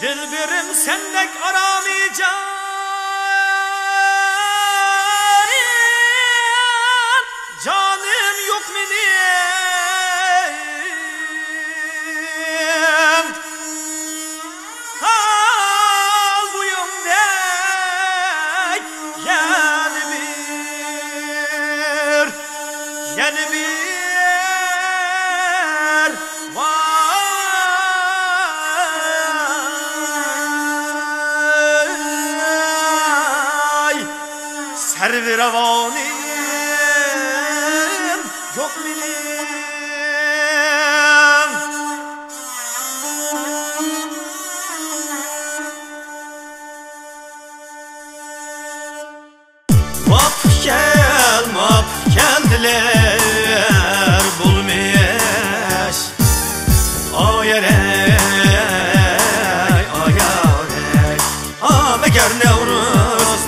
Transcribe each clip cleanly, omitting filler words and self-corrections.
Dilberim sendek aramayacağım, canım yok benim. Kal bu yöndek yeni bir servi revanim yok benim. Map geldiler bulmuş o yere.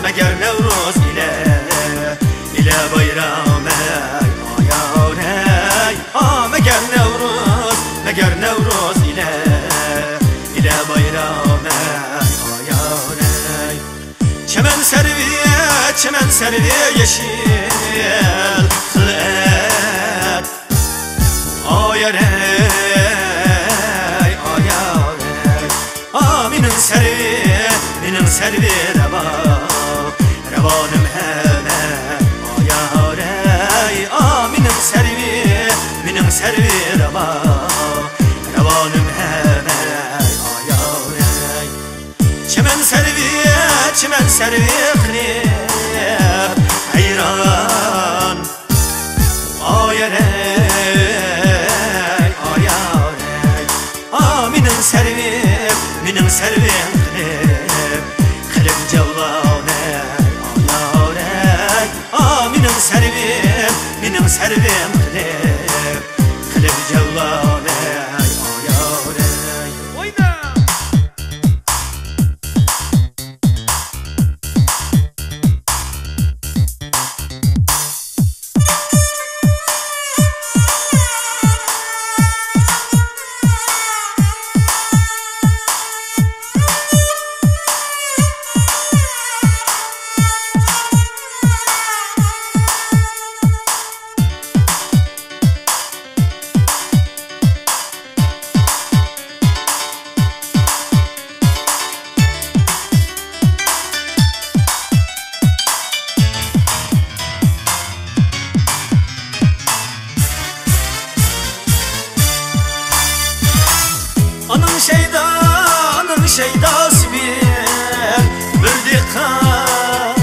Meğer Nevruz ile bayram ayarey. Meğer Nevruz ile bayram ayarey. Çemen servi yeşil kılet ayarey. Minin servi revanım hemen ayarey. Minin servi revanım hemen ayarey. Çemen servi kırıp hayran ayarey. Minin servi kırıp cevlane ayarey. Minin servi kırıp cevlane ayarey. Oyna! Anın şeydası bir dikan.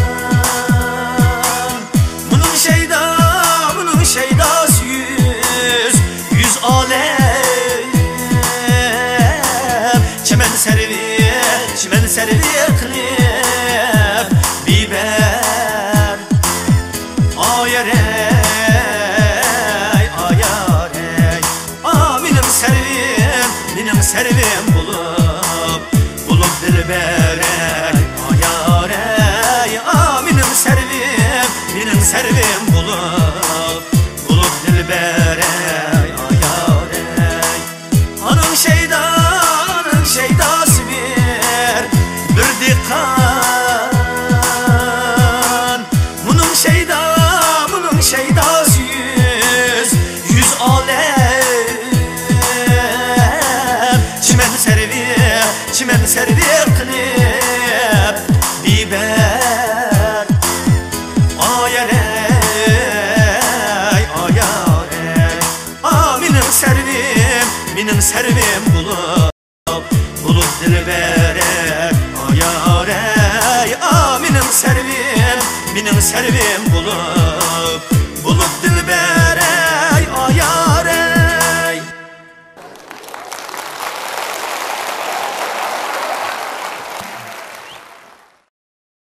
Bunun şeydası yüz alem. Çemen servi kılıp biber ayarey. Minin servim bulup dilberey ayarey. Minin servim bulup dilberey ayarey. Anın şeydası bir dikan. Bunun şeydası yüz alem. Çimen servi kılıp biber ayarey. Minin servim bulup dilberey ayarey. Minin servim bulup